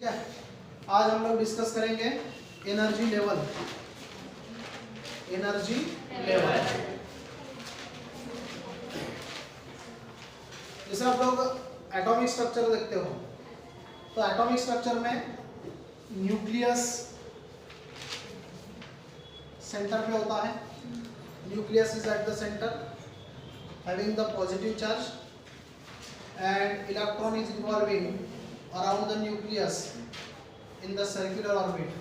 क्या आज हम लोग डिस्कस करेंगे एनर्जी लेवल। जैसे आप लोग एटॉमिक स्ट्रक्चर देखते हो तो एटॉमिक स्ट्रक्चर में न्यूक्लियस सेंटर पे होता है। Nucleus is at the centre having the positive charge and electron is revolving around the nucleus in the circular orbit।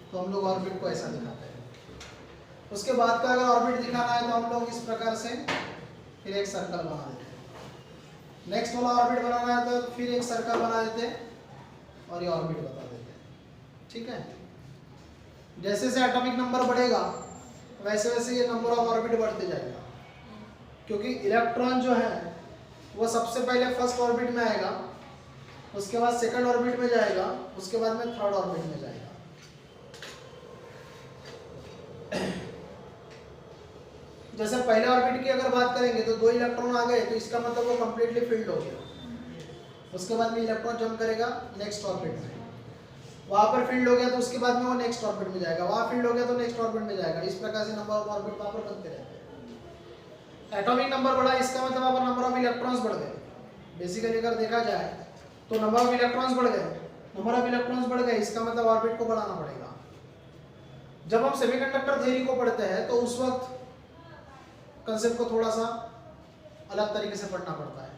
तो हम लोग ऑर्बिट को ऐसा दिखाते हैं। उसके बाद का अगर ऑर्बिट दिखाना है तो हम लोग इस प्रकार से फिर एक सर्कल बना देते हैं। नेक्स्ट वाला ऑर्बिट बनाना है तो फिर एक सर्कल बना देते हैं और ये ऑर्बिट बता देते हैं। ठीक है, जैसे जैसे एटॉमिक नंबर बढ़ेगा वैसे वैसे ये नंबर ऑफ ऑर्बिट बढ़ते जाएगा, क्योंकि इलेक्ट्रॉन जो है वो सबसे पहले फर्स्ट ऑर्बिट में आएगा, उसके बाद सेकंड ऑर्बिट में जाएगा, उसके बाद में थर्ड ऑर्बिट में जाएगा। जैसे पहले ऑर्बिट की अगर बात करेंगे तो 2 इलेक्ट्रॉन आ गए तो इसका मतलब वो कंप्लीटली फिल्ड हो गया। उसके बाद में इलेक्ट्रॉन जंप करेगा नेक्स्ट ऑर्बिट में, वहां पर फील्ड हो गया तो उसके बाद में वो नेक्स्ट ऑर्बिट में जाएगा, वहां फील्ड हो गया तो नेक्स्ट ऑर्बिट में जाएगा। इस प्रकार से नंबर ऑफ ऑर्बिट वहां पर बनते रहते हैं। एटॉमिक नंबर बढ़ा इसका मतलब वहां पर नंबर ऑफ इलेक्ट्रॉन्स बढ़ गए। बेसिकली अगर देखा जाए तो नंबर ऑफ इलेक्ट्रॉन्स बढ़ गए, नंबर ऑफ इलेक्ट्रॉन्स बढ़ गए, इसका मतलब ऑर्बिट को बढ़ाना पड़ेगा। जब हम सेमीकंडक्टर थ्योरी को पढ़ते हैं तो उस वक्त कंसेप्ट को थोड़ा सा अलग तरीके से पढ़ना पड़ता है।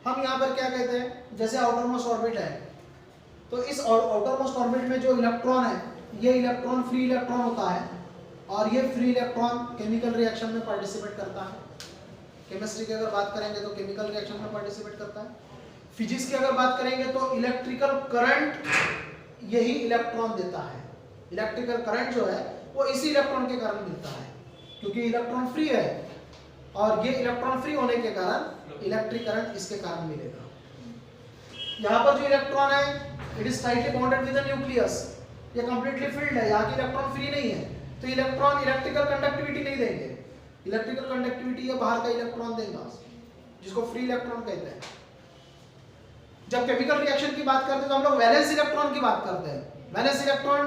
हम यहाँ पर क्या कहते हैं, जैसे आउटर मोस्ट ऑर्बिट है तो इस आउटर मोस्ट ऑर्बिट में जो इलेक्ट्रॉन है ये इलेक्ट्रॉन फ्री इलेक्ट्रॉन होता है और ये फ्री इलेक्ट्रॉन केमिकल रिएक्शन में पार्टिसिपेट करता है। केमिस्ट्री की अगर बात करेंगे तो केमिकल रिएक्शन में पार्टिसिपेट करता है। फिजिक्स की अगर बात करेंगे तो इलेक्ट्रिकल करंट यही इलेक्ट्रॉन देता है। इलेक्ट्रिकल करंट जो है वो इसी इलेक्ट्रॉन के कारण मिलता है, क्योंकि इलेक्ट्रॉन फ्री है और ये इलेक्ट्रॉन फ्री होने के कारण इलेक्ट्रिक करंट इसके कारण मिलेगा। यहाँ पर जो इलेक्ट्रॉन है it is tightly bonded with the nucleus, ये कंप्लीटली फिल्ड है, यहाँ की इलेक्ट्रॉन फ्री नहीं है तो इलेक्ट्रॉन इलेक्ट्रिकल कंडक्टिविटी नहीं देंगे। इलेक्ट्रिकल कंडक्टिविटी ये बाहर का इलेक्ट्रॉन देगा जिसको फ्री इलेक्ट्रॉन कहते हैं। जब केमिकल रिएक्शन की बात करते हैं तो हम लोग वैलेंस इलेक्ट्रॉन की बात करते हैं। Valence electron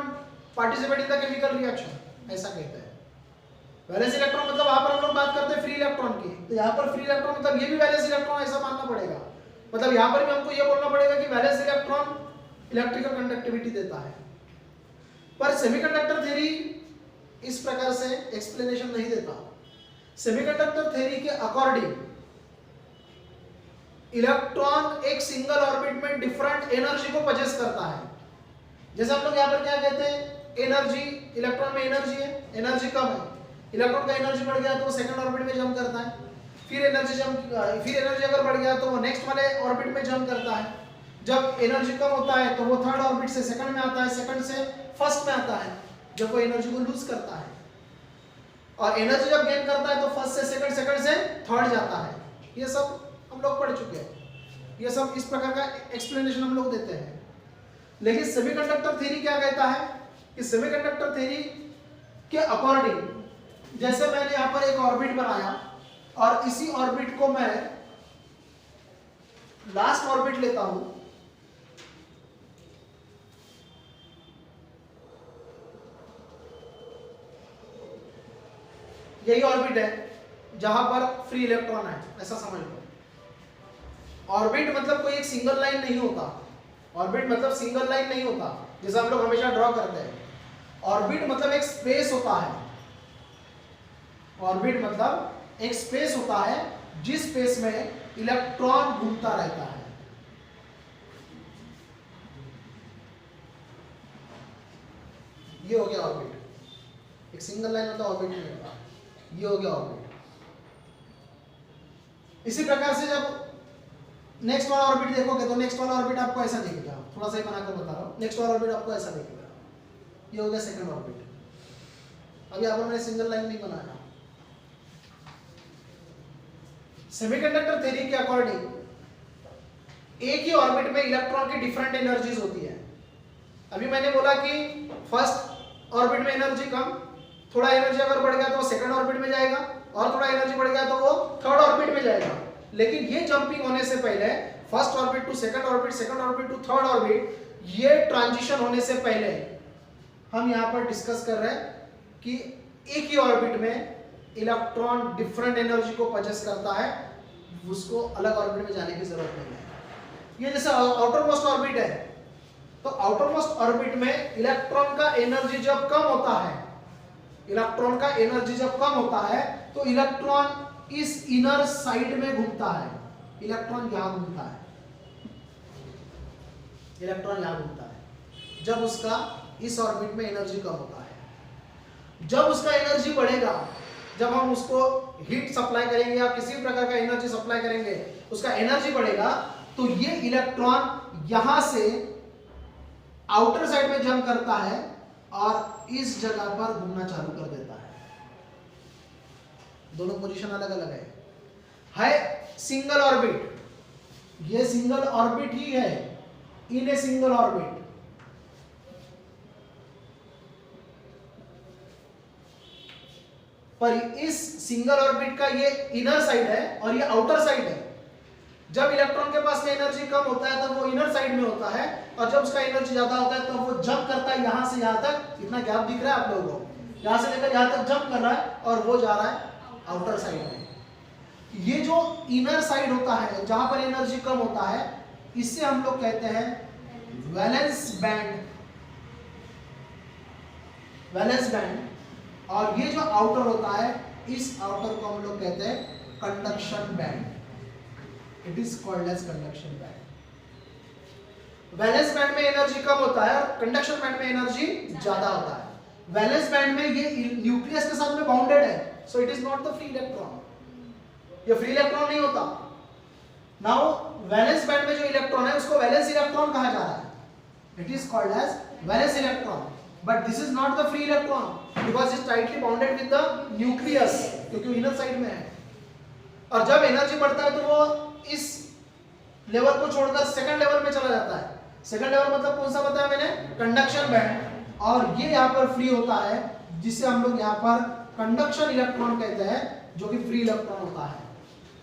participate in the chemical reaction ऐसा कहते हैं। वैलेंस इलेक्ट्रॉन मतलब वहां पर हम लोग बात करते हैं फ्री इलेक्ट्रॉन की, तो यहाँ पर फ्री इलेक्ट्रॉन मतलब ये भी वैलेंस इलेक्ट्रॉन ऐसा मानना पड़ेगा। मतलब यहाँ पर भी हमको ये बोलना पड़ेगा कि वैलेंस इलेक्ट्रॉन इलेक्ट्रिकल कंडक्टिविटी देता है। पर सेमीकंडक्टर थ्योरी इस प्रकार से एक्सप्लेनेशन नहीं देता। सेमीकंडक्टर थ्योरी के अकॉर्डिंग इलेक्ट्रॉन एक सिंगल ऑर्बिट में डिफरेंट एनर्जी को पजेस करता है। जैसे हम लोग यहाँ पर क्या कहते हैं, एनर्जी, इलेक्ट्रॉन में एनर्जी है, एनर्जी कम है, इलेक्ट्रॉन का एनर्जी बढ़ गया तो वो सेकंड ऑर्बिट में जंप करता है, फिर एनर्जी अगर बढ़ गया तो वो नेक्स्ट वाले ऑर्बिट में जंप करता है। जब एनर्जी कम होता है तो वो थर्ड ऑर्बिट से सेकंड में आता है, सेकंड से फर्स्ट में आता है जब वो एनर्जी को लूज करता है, और एनर्जी जब गेन करता है तो फर्स्ट से सेकंड, सेकंड से थर्ड जाता है। ये सब हम लोग पढ़ चुके हैं, ये सब इस प्रकार का एक्सप्लेनेशन हम लोग देते हैं। लेकिन सेमीकंडक्टर थ्योरी क्या कहता है कि सेमीकंडक्टर थ्योरी के अकॉर्डिंग जैसे मैंने यहाँ पर एक ऑर्बिट बनाया और इसी ऑर्बिट को मैं लास्ट ऑर्बिट लेता हूं, यही ऑर्बिट है जहां पर फ्री इलेक्ट्रॉन है, ऐसा समझ लो। ऑर्बिट मतलब कोई एक सिंगल लाइन नहीं होता, ऑर्बिट मतलब सिंगल लाइन नहीं होता जैसा हम लोग हमेशा ड्रॉ करते हैं। ऑर्बिट मतलब एक स्पेस होता है, ऑर्बिट मतलब एक स्पेस होता है जिस स्पेस में इलेक्ट्रॉन घूमता रहता है। ये हो गया ऑर्बिट, एक सिंगल लाइन मतलब ऑर्बिट नहीं होता, ये हो गया ऑर्बिट। इसी प्रकार से जब नेक्स्ट वाला ऑर्बिट देखोगे तो नेक्स्ट वाला ऑर्बिट आपको ऐसा दिखेगा, थोड़ा सा ही बनाकर बता रहा हूं। नेक्स्ट वाला ऑर्बिट आपको ऐसा दिखेगा, ये हो गया सेकंड ऑर्बिट। अभी यहाँ पर मैंने सिंगल लाइन नहीं बनाया। सेमीकंडक्टर थ्योरी के अकॉर्डिंग एक ही ऑर्बिट में इलेक्ट्रॉन की डिफरेंट एनर्जीज होती है। अभी मैंने बोला कि फर्स्ट ऑर्बिट में एनर्जी कम, थोड़ा एनर्जी अगर बढ़ गया तो वो सेकंड ऑर्बिट में जाएगा, और थोड़ा एनर्जी बढ़ गया तो वो थर्ड ऑर्बिट में जाएगा। लेकिन ये जंपिंग होने से पहले first orbit to second orbit to third orbit, ये ट्रांजिशन होने से पहले हम यहां पर डिस्कस कर रहे हैं कि एक ही ऑर्बिट में इलेक्ट्रॉन डिफरेंट एनर्जी को पजेस करता है, उसको अलग ऑर्बिट में जाने की जरूरत नहीं है। ये जैसे आउटर मोस्ट ऑर्बिट है, तो आउटर मोस्ट ऑर्बिट में इलेक्ट्रॉन का एनर्जी जब कम होता है, इलेक्ट्रॉन का एनर्जी जब कम होता है तो इलेक्ट्रॉन इस इनर साइड में घूमता है, इलेक्ट्रॉन यहां घूमता है, इलेक्ट्रॉन यहां घूमता है जब उसका इस ऑर्बिट में एनर्जी कम होता है। जब उसका एनर्जी बढ़ेगा, जब हम उसको हीट सप्लाई करेंगे या किसी प्रकार का एनर्जी सप्लाई करेंगे, उसका एनर्जी बढ़ेगा, तो ये इलेक्ट्रॉन यहां से आउटर साइड में जंप करता है और इस जगह पर घूमना चालू कर देता है। दोनों पोजीशन अलग अलग है सिंगल ऑर्बिट, ये सिंगल ऑर्बिट ही है, इन ए सिंगल ऑर्बिट। पर इस सिंगल ऑर्बिट का ये इनर साइड है और ये आउटर साइड है। जब इलेक्ट्रॉन के पास में एनर्जी कम होता है तब वो इनर साइड में होता है, और जब उसका एनर्जी ज्यादा होता है तब वो जंप करता है यहां से यहां तक। इतना गैप दिख रहा है आप लोगों को, यहां से लेकर यहां तक जंप कर रहा है और वो जा रहा है आउटर साइड में। ये जो इनर साइड होता है जहां पर एनर्जी कम होता है, इससे हम लोग कहते हैं वैलेंस बैंड, वैलेंस बैंड। और ये जो आउटर होता है, इस आउटर को हम लोग कहते हैं conduction band. It is called as conduction band. Valence band में एनर्जी कम होता है और कंडक्शन बैंड में एनर्जी ज्यादा होता है। वैलेंस बैंड में ये न्यूक्लियस के साथ में बाउंडेड है, so it is not the free electron, ये फ्री इलेक्ट्रॉन नहीं होता। नाउ वैलेंस बैंड में जो इलेक्ट्रॉन है उसको वैलेंस इलेक्ट्रॉन कहा जा रहा है, it is called as valence electron. But this is not the free electron because it tightly bounded with the nucleus, क्योंकि वो इनर साइड में है। और जब एनर्जी बढ़ता है तो वो इस लेवल को छोड़कर सेकंड लेवल में चला जाता है। सेकंड लेवल मतलब कौन सा बताया मैंने, कंडक्शन बैंड। और ये यहाँ पर फ्री होता है, जिसे हम लोग यहाँ पर कंडक्शन इलेक्ट्रॉन कहते हैं, जो कि फ्री इलेक्ट्रॉन होता है।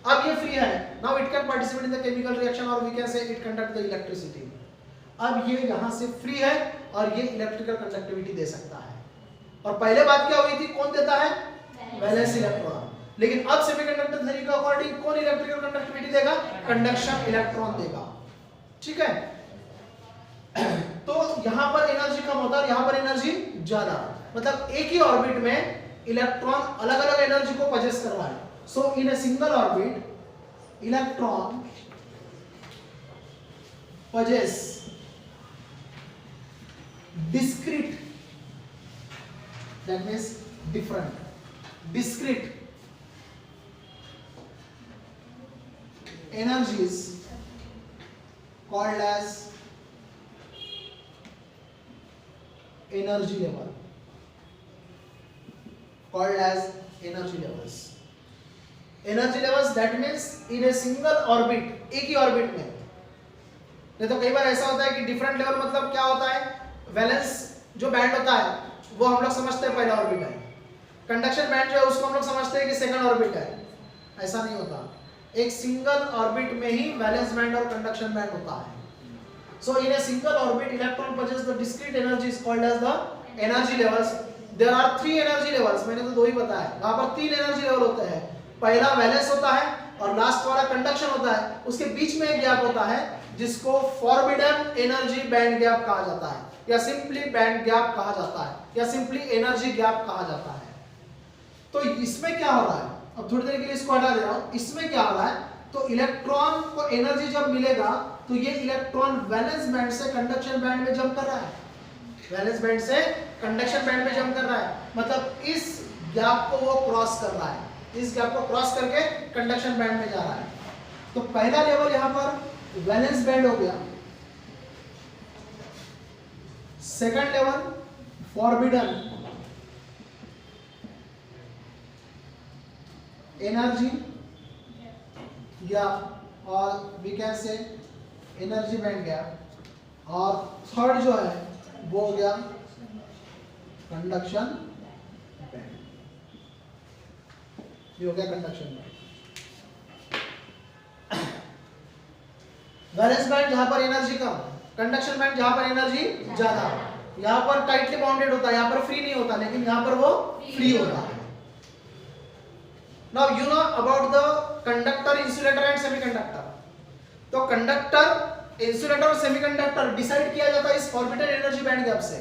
अब ये फ्री है, now it can participate in the chemical reaction और we can say it conduct the electricity. अब ये यहाँ से फ्री है और ये इलेक्ट्रिकल कंडक्टिविटी दे सकता है। और पहले बात क्या हुई थी, कौन देता है, वैलेंस इलेक्ट्रॉन। लेकिन अब सेमीकंडक्टर थ्योरी के अकॉर्डिंग कौन इलेक्ट्रिकल कंडक्टिविटी देगा, कंडक्शन इलेक्ट्रॉन देगा। ठीक है, तो यहां पर एनर्जी कम होता है और यहां पर एनर्जी ज्यादा, मतलब एक ही ऑर्बिट में इलेक्ट्रॉन अलग अलग एनर्जी को पजेस कर रहा है। So in a single orbit electron possess discrete, that means different, discrete energies called as energy level, called as energy levels. Energy levels that means in a single orbit, एक ही orbit में। नहीं तो कई बार ऐसा होता है कि डिफरेंट लेवल, मतलब क्या होता है, वैलेंस जो बैंड होता है वो हम लोग समझते हैं पहला ऑर्बिट है, कंडक्शन बैंड जो है उसको हम लोग समझते हैं कि सेकंड ऑर्बिट है। ऐसा नहीं होता, एक सिंगल ऑर्बिट में ही वैलेंस बैंड और कंडक्शन बैंड होता है। So in a single orbit electron possess the discrete energies called as the energy levels. There are 3 energy levels, मैंने तो 2 ही बताया। वहां पर 3 एनर्जी लेवल होते हैं, पहला वैलेंस होता है और लास्ट वाला कंडक्शन होता है। उसके बीच में एक गैप होता है जिसको फॉरबिडन एनर्जी बैंड गैप कहा जाता है, या सिंपली बैंड गैप कहा जाता है, या सिंपली एनर्जी गैप कहा जाता है। तो इसमें क्या हो रहा है, अब थोड़ी देर के लिए इसको हटा दे रहा हूं। इसमें क्या हो रहा है, तो इलेक्ट्रॉन को एनर्जी जब मिलेगा तो ये इलेक्ट्रॉन वैलेंस बैंड से कंडक्शन बैंड में जंप कर रहा है, वैलेंस बैंड से कंडक्शन बैंड में जंप कर रहा है, मतलब इस गैप को वो क्रॉस कर रहा है, इस गैप को क्रॉस करके कंडक्शन बैंड में जा रहा है। तो पहला लेवल यहां पर वैलेंस बैंड हो गया, second level forbidden energy gap और we can say energy band gap, और थर्ड जो है वो हो गया कंडक्शन बैंड, ये हो गया कंडक्शन बैंड। वैलेंस बैंड जहां पर एनर्जी कम, कंडक्शन बैंड जहां पर एनर्जी ज्यादा। यहाँ पर टाइटली बाउंडेड होता है, यहाँ पर फ्री नहीं होता, लेकिन यहाँ पर वो फ्री होता है। Now you know about the conductor, insulator and semiconductor. तो कंडक्टर, इंसुलेटर और सेमीकंडक्टर डिसाइड किया जाता है इस ऑर्बिटल एनर्जी बैंड गैप से।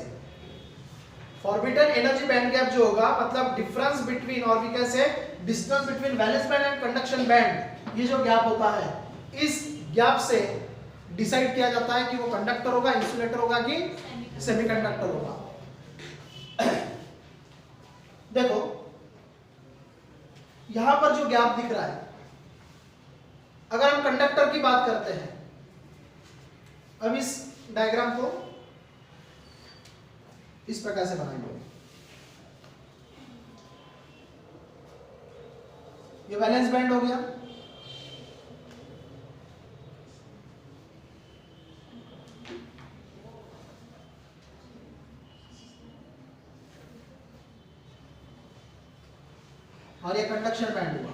ऑर्बिटल एनर्जी बैंड गैप जो होगा, मतलब डिफरेंस बिटवीन, और we can say distance between valence band and conduction band, ये जो गैप होता है, इस गैप से डिसाइड किया जाता है कि वो कंडक्टर होगा, इंसुलेटर होगा कि सेमीकंडक्टर होगा। देखो यहां पर जो गैप दिख रहा है, अगर हम कंडक्टर की बात करते हैं, अब इस डायग्राम को इस प्रकार से बनाएंगे। ये वैलेंस बैंड हो गया, और ये कंडक्शन बैंड हुआ।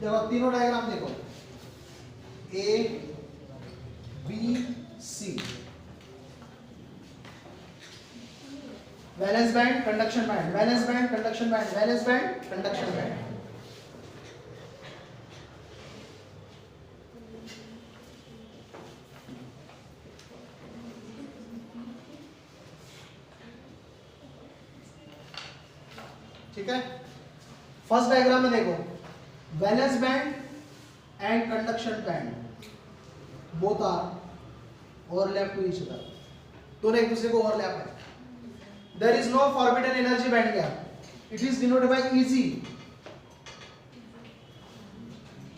देखो तीनों डायग्राम देखो, A B C, valence band, conduction band, valence band, conduction band, valence band, conduction band. ठीक है, फर्स्ट डायग्राम में देखो, valence band and conduction band both are overlap to each other, दोनों एक दूसरे को ओवरलैप है। There is no forbidden energy band gap. It is denoted by Eg.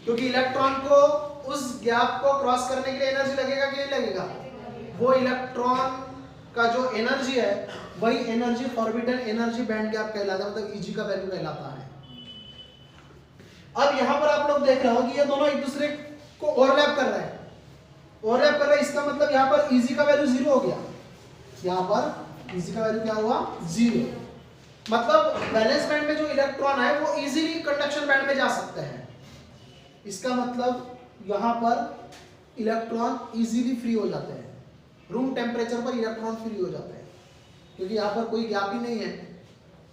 क्योंकि इलेक्ट्रॉन को उस गैप को क्रॉस करने के लिए एनर्जी लगेगा कि नहीं लगेगा, वो इलेक्ट्रॉन का जो एनर्जी है वही energy forbidden energy band gap कहलाता है, मतलब Eg का वैल्यू कहलाता है। अब यहां पर आप लोग देख रहे हो कि ये दोनों एक दूसरे को ओवरलैप कर रहे हैं, ओवरलैप कर रहे हैं, इसका मतलब यहां पर Eg का वैल्यू 0 हो गया, यहां पर Eg का वैल्यू क्या हुआ 0। मतलब वैलेंस बैंड में जो इलेक्ट्रॉन है वो इजीली कंडक्शन बैंड में जा सकते हैं, इसका मतलब यहां पर इलेक्ट्रॉन इजीली फ्री हो जाते हैं, रूम टेम्परेचर पर इलेक्ट्रॉन फ्री हो जाते हैं, क्योंकि यहां पर कोई गैप ही नहीं है।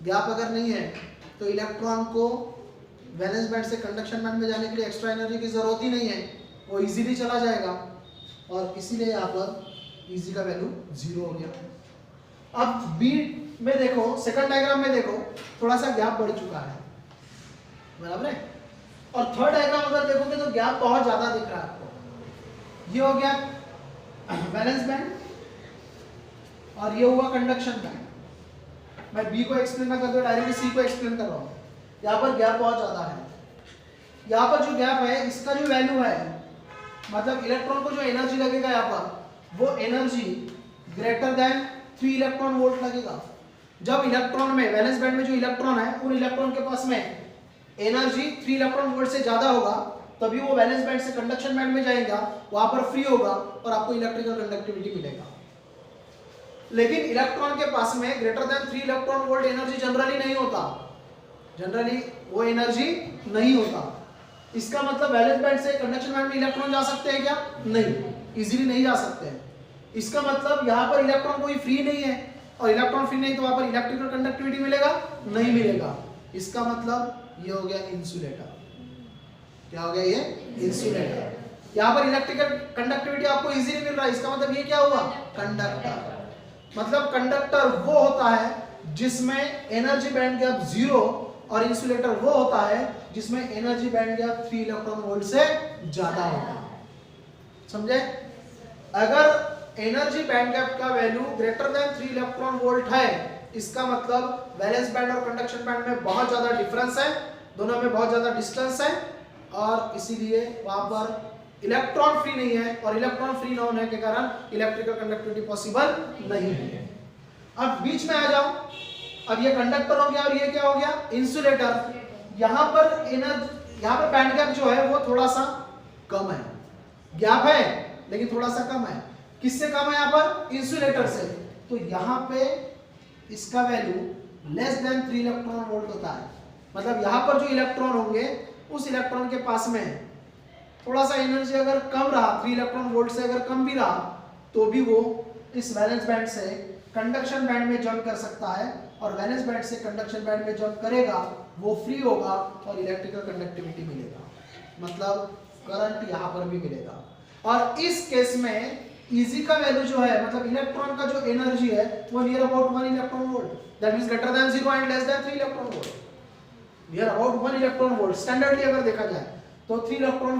गैप अगर नहीं है तो इलेक्ट्रॉन को वैलेंस बैंड से कंडक्शन बैंड में जाने के लिए एक्स्ट्रा एनर्जी की जरूरत ही नहीं है, वो इजीली चला जाएगा, और इसीलिए यहाँ पर Eg का वैल्यू 0 हो गया। अब बी में देखो, सेकंड डायग्राम में देखो, थोड़ा सा गैप बढ़ चुका है, बराबर है, और थर्ड डायग्राम अगर देखोगे तो गैप बहुत ज्यादा दिख रहा है आपको। ये हो गया वैलेंस बैंड और ये हुआ कंडक्शन बैंड। मैं बी को एक्सप्लेन ना करते डायरेक्टली सी को एक्सप्लेन कर रहा हूँ। यहाँ पर गैप बहुत ज्यादा है, यहाँ पर जो गैप है इसका जो वैल्यू है, मतलब इलेक्ट्रॉन को जो एनर्जी लगेगा यहाँ पर, वो energy greater than 3 electron volt लगेगा। जब इलेक्ट्रॉन में, वैलेंस बैंड में जो इलेक्ट्रॉन है, उन इलेक्ट्रॉन के पास में एनर्जी 3 इलेक्ट्रॉन वोल्ट से ज्यादा होगा, तभी वो वैलेंस बैंड से कंडक्शन बैंड में जाएगा, वहां पर फ्री होगा और आपको इलेक्ट्रिकल कंडक्टिविटी मिलेगा। लेकिन इलेक्ट्रॉन के पास में greater than 3 electron volt energy generally नहीं होता, जनरली वो एनर्जी नहीं होता। इसका मतलब वैलेंस बैंड से कंडक्शन बैंड में इलेक्ट्रॉन जा सकते हैं क्या? नहीं, इजीली नहीं जा सकते हैं। इसका मतलब यहाँ पर इलेक्ट्रॉन कोई फ्री नहीं है, और इलेक्ट्रॉन फ्री नहीं तो वहां पर इलेक्ट्रिकल कंडक्टिविटी मिलेगा? नहीं मिलेगा। इसका मतलब ये हो गया इंसुलेटर। क्या हो गया ये? इंसुलेटर। यहाँ पर इलेक्ट्रिकल कंडक्टिविटी आपको इजीली मिल रहा है, इसका मतलब ये क्या हुआ? कंडक्टर। मतलब कंडक्टर वो होता है जिसमें एनर्जी बैंड गैप 0, और इंसुलेटर वो होता है जिसमें energy band gap 3 electron volt से ज्यादा होता है। समझे? अगर एनर्जी बैंड गैप का value greater than 3 electron volt है, इसका मतलब वैलेंस बैंड और कंडक्शन बैंड में बहुत ज्यादा डिफरेंस है, दोनों में बहुत ज्यादा डिस्टेंस है, और इसीलिए वहां पर इलेक्ट्रॉन फ्री नहीं है, और इलेक्ट्रॉन फ्री न होने के कारण इलेक्ट्रिकल कंडक्टिविटी पॉसिबल नहीं है। अब बीच में आ जाओ, अब ये कंडक्टर हो गया और ये क्या हो गया? इंसुलेटर। यहां पर यहाँ पर बैंड गैप जो है वो थोड़ा सा कम है, गैप है लेकिन थोड़ा सा कम है। किससे कम है? यहाँ पर इंसुलेटर से। तो यहाँ पे इसका value less than 3 electron volt होता है। मतलब यहाँ पर जो इलेक्ट्रॉन होंगे उस इलेक्ट्रॉन के पास में थोड़ा सा एनर्जी अगर कम रहा, 3 इलेक्ट्रॉन वोल्ट से अगर कम भी रहा, तो भी वो इस वैलेंस बैंड से कंडक्शन बैंड में जंप कर सकता है, और वैलेंस बैंड से कंडक्शन बैंड में जंप करेगा वो फ्री होगा और इलेक्ट्रिकल कंडक्टिविटी मिलेगा, मतलब करंट यहाँ पर भी मिलेगा। और इस केस में Eg का वैल्यू जो है, मतलब इलेक्ट्रॉन का जो एनर्जी है वो near about 1 electron volt, that means greater than 0 and less than 3 electron volt. Near about 1 electron volt standardly अगर देखा जाए तो 1 इलेक्ट्रॉन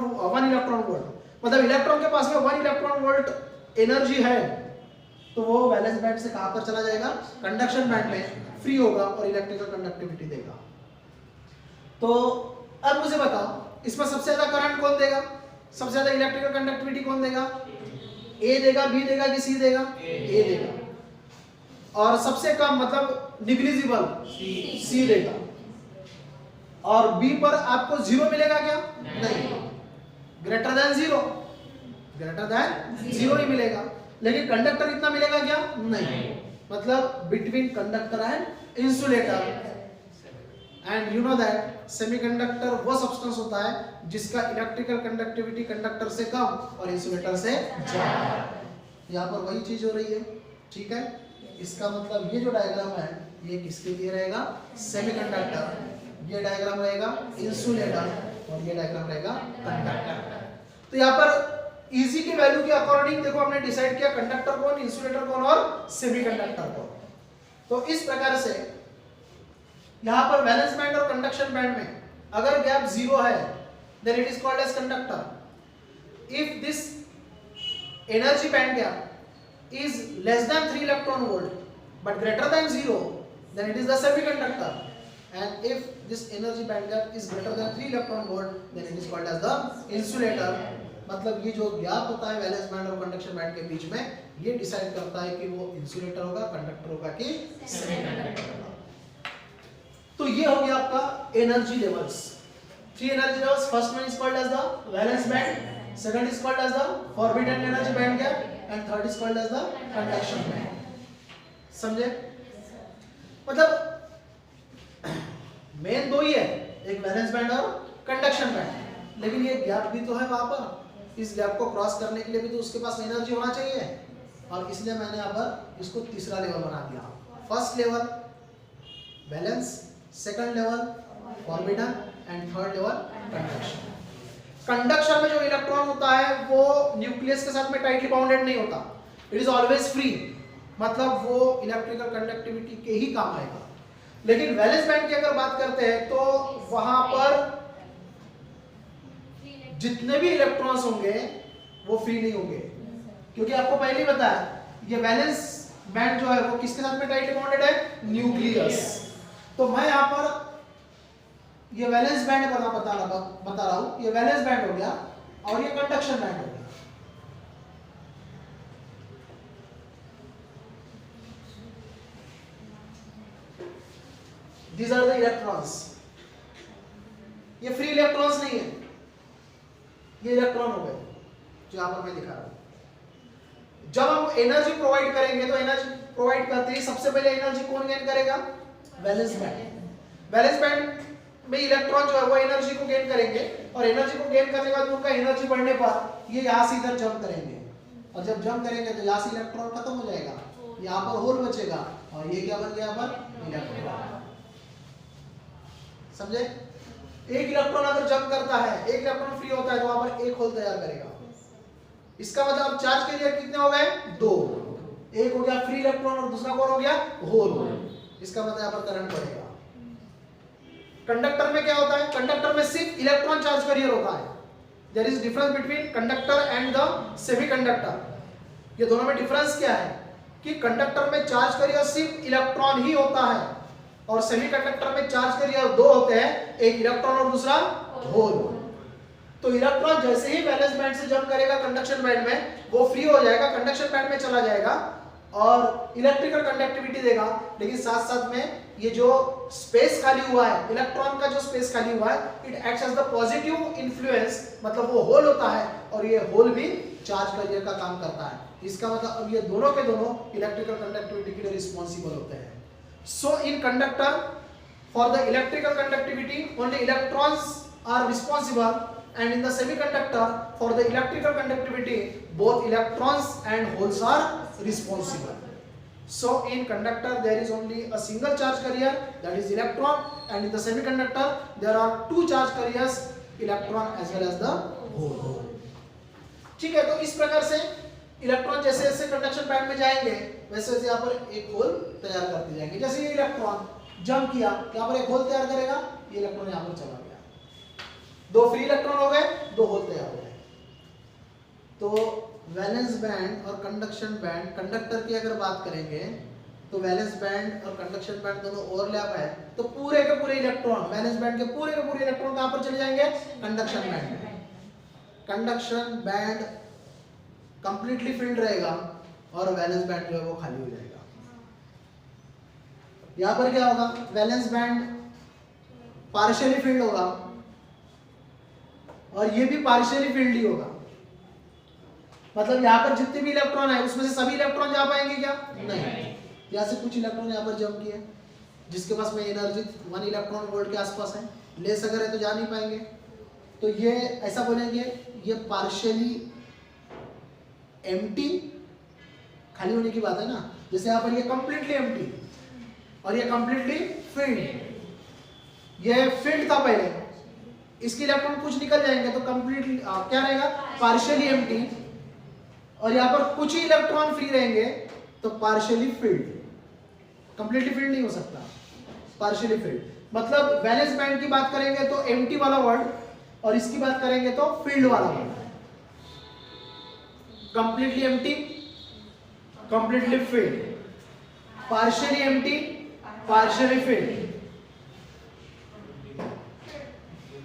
वोल्ट, मतलब इलेक्ट्रॉन के पास में 1 इलेक्ट्रॉन वोल्ट एनर्जी है, तो वो वैलेंस बैंड से कहां पर चला जाएगा? कंडक्शन बैंड में फ्री होगा और इलेक्ट्रिकल कंडक्टिविटी देगा। तो अब मुझे बताओ इसमें सबसे ज्यादा करंट कौन देगा, सबसे ज्यादा इलेक्ट्रिकल कंडक्टिविटी कौन देगा? ए देगा, बी देगा कि सी देगा? ए देगा। और सबसे कम मतलब निग्लिजिबल सी देगा। और बी पर आपको 0 मिलेगा क्या? नहीं, ग्रेटर देन 0, ग्रेटर देन 0 ही मिलेगा। लेकिन कंडक्टर इतना मिलेगा क्या? नहीं, मतलब between conductor and insulator. And you know that semiconductor वो सब्सटेंस होता है जिसका इलेक्ट्रिकल कंडक्टिविटी कंडक्टर से कम और इंसुलेटर से ज्यादा। यहाँ पर वही चीज हो रही है, ठीक है। इसका मतलब ये जो डायग्राम है ये किसके लिए रहेगा? सेमीकंडक्टर। ये डायग्राम रहेगा इंसुलेटर और ये डायग्राम रहेगा कंडक्टर। तो यहाँ पर Eg की वैल्यू के अकॉर्डिंग देखो हमने डिसाइड किया कंडक्टर कौन, इंसुलेटर कौन और सेमीकंडक्टर कौन। तो इस प्रकार से यहाँ पर वैलेंस बैंड और कंडक्शन बैंड में अगर गैप 0 है then it is called as conductor. If this energy band gap is less than 3 electron volt but greater than 0, then it is the semiconductor. And if this energy band gap is greater than 3 electron volt, then it is called as the insulator. मतलब ये जो gap होता है valence band और conduction band के बीच में, ये decide करता है कि वो इंसुलेटर होगा, कंडक्टर होगा कि सेमीकंडक्टर होगा। तो ये हो गया आपका energy levels. 3 energy levels, first one is called as the valence band, second is called as the forbidden energy band gap and third is called as the conduction band. समझे? मतलब मेन दो ही है, एक वैलेंस बैंड और conduction band, लेकिन ये gap भी तो है वहां पर। इस गैप को क्रॉस करने के लिए भी तो उसके पास एनर्जी होना चाहिए, और इसलिए मैंने यहाँ पर इसको तीसरा लेवल बना दिया। First level balance, second level forbidden and third level conduction. Conduction में जो इलेक्ट्रॉन होता है वो न्यूक्लियस के साथ में टाइटली बाउंडेड नहीं होता, इट इज ऑलवेज फ्री, मतलब वो इलेक्ट्रिकल कंडक्टिविटी के ही काम आएगा। लेकिन वैलेंस बैंड की अगर बात करते हैं तो वहां पर जितने भी इलेक्ट्रॉन्स होंगे वो फ्री नहीं होंगे, क्योंकि आपको पहले ही बताया ये वैलेंस बैंड जो है वो किसके साथ में टाइटली बाउंडेड है? न्यूक्लियस। तो मैं यहाँ पर ये वैलेंस बैंड बता रहा हूं, ये वैलेंस बैंड हो गया और ये कंडक्शन बैंड हो गया। These are the electrons. ये फ्री इलेक्ट्रॉन्स नहीं है, ये इलेक्ट्रॉन हो गए जो यहाँ पर मैं दिखा रहा हूं। जब हम एनर्जी प्रोवाइड करेंगे तो एनर्जी प्रोवाइड करते ही सबसे पहले एनर्जी कौन गेन करेगा? Valence band. वैलेंस बैंड में इलेक्ट्रॉन जो है वो एनर्जी को गेन करेंगे, और एनर्जी को गेन करने के बाद उनका एनर्जी बढ़ने पर ये यहाँ से इधर जंप करेंगे, और जब जंप करेंगे तो यहाँ से इलेक्ट्रॉन खत्म हो जाएगा, यहाँ पर होल बचेगा, और ये क्या बन गया? यहाँ पर इलेक्ट्रॉन। समझे? एक इलेक्ट्रॉन अगर जंप करता है, एक इलेक्ट्रॉन फ्री होता है तो वहां पर एक होल तैयार करेगा। इसका मतलब चार्ज के लिए कितने हो गए? 2। एक हो गया फ्री इलेक्ट्रॉन और दूसरा कौन हो गया? होल। इसका मतलब यहाँ पर करंट बढ़ेगा। कंडक्टर में क्या होता है? कंडक्टर में सिर्फ इलेक्ट्रॉन चार्ज कैरियर होता है। There is difference between conductor and the semiconductor. ये दोनों में डिफरेंस क्या है कि कंडक्टर में चार्ज कैरियर सिर्फ इलेक्ट्रॉन ही होता है, और सेमीकंडक्टर में चार्ज कैरियर 2 होते हैं, एक इलेक्ट्रॉन और दूसरा होल। तो इलेक्ट्रॉन जैसे ही वैलेंस बैंड से जंप करेगा कंडक्शन बैंड में, वो फ्री हो जाएगा, कंडक्शन बैंड में चला जाएगा, और इलेक्ट्रिकल कंडक्टिविटी देगा, लेकिन साथ साथ में ये जो स्पेस खाली हुआ है, इलेक्ट्रॉन का जो स्पेस खाली हुआ है, it acts as the positive influence, मतलब वो होल होता है और ये होल भी चार्ज कैरियर का काम करता है। इसका मतलब अब ये दोनों के दोनों इलेक्ट्रिकल कंडक्टिविटी के लिए रिस्पॉन्सिबल होते हैं। So in conductor for the electrical conductivity only electrons are responsible, and in the semiconductor for the electrical conductivity both electrons and holes are responsible. So in conductor there is only a single charge carrier, that is electron, and in the semiconductor there are two charge carriers, electron as well as the hole. ठीक है, तो इस प्रकार से electron जैसे जैसे conduction band में जाएंगे वैसे वैसे यहाँ पर एक होल तैयार करते जाएंगे। जैसे ये इलेक्ट्रॉन जंप किया, यहाँ पर एक होल तैयार करेगा, ये इलेक्ट्रॉन यहाँ पर चला गया, दो फ्री इलेक्ट्रॉन हो गए, दो होल तैयार हो गए। तो वैलेंस बैंड और कंडक्शन बैंड, कंडक्टर की अगर बात करेंगे तो वैलेंस बैंड और कंडक्शन बैंड दोनों ओवरलैप है, तो पूरे के पूरे इलेक्ट्रॉन वैलेंस बैंड के पूरे इलेक्ट्रॉन कहां पर चले जाएंगे? कंडक्शन बैंड में। कंडक्शन बैंड कंप्लीटली फिल्ड रहेगा और वैलेंस बैंड जो है वो खाली हो जाएगा। यहां पर क्या होगा? वैलेंस बैंड पार्शियली फिल्ड होगा और ये भी पार्शियली फील्ड ही होगा, मतलब यहाँ पर जितने भी इलेक्ट्रॉन है उसमें से सभी इलेक्ट्रॉन जा पाएंगे क्या? नहीं। यहाँ से कुछ इलेक्ट्रॉन यहाँ पर जंप किए, जिसके पास में एनर्जी 1 इलेक्ट्रॉन वोल्ट के आसपास है, लेस अगर है तो जा नहीं पाएंगे। तो ये ऐसा बोलेंगे ये पार्शियली एम्प्टी, खाली होने की बात है ना। जैसे यहाँ पर ये कंप्लीटली एम्प्टी और ये कंप्लीटली फिल्ड। ये फिल्ड था पहले, इसके इलेक्ट्रॉन कुछ निकल जाएंगे तो कंप्लीटली क्या रहेगा? Partially empty. और यहाँ पर कुछ ही इलेक्ट्रॉन फ्री रहेंगे तो पार्शियली फिल्ड। कंप्लीटली फिल्ड नहीं हो सकता, पार्शियली फिल्ड। मतलब वैलेंस बैंड की बात करेंगे तो एम्प्टी वाला वर्ड, और इसकी बात करेंगे तो फील्ड वाला word. Completely empty, completely filled, partially empty, partially field,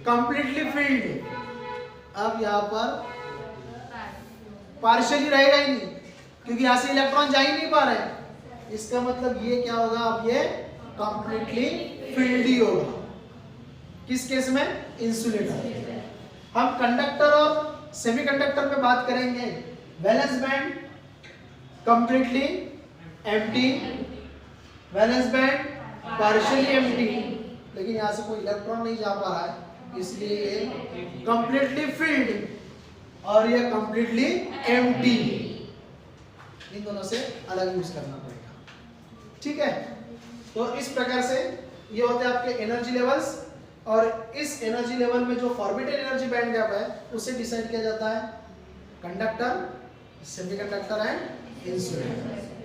completely filled. अब यहां पर पार्शियली रहेगा ही नहीं, क्योंकि यहां से इलेक्ट्रॉन जा ही नहीं पा रहे। इसका मतलब ये क्या होगा? अब ये कंप्लीटली फिल्ड ही होगा। किस केस में? इंसुलेटर। हम कंडक्टर और सेमीकंडक्टर पे बात करेंगे। Valence band completely empty, valence band partially empty, लेकिन यहां से कोई इलेक्ट्रॉन नहीं जा पा रहा है, इसलिए ये कंप्लीटली फिल्ड और ये कंप्लीटली एम्प्टी। इन दोनों से अलग यूज करना पड़ेगा। ठीक है, तो इस प्रकार से ये होते हैं आपके एनर्जी लेवल्स, और इस एनर्जी लेवल में जो फॉरबिडन एनर्जी बैंड गैप है उसे डिसाइड किया जाता है कंडक्टर, सेमीकंडक्टर एंड इंसुलेटर।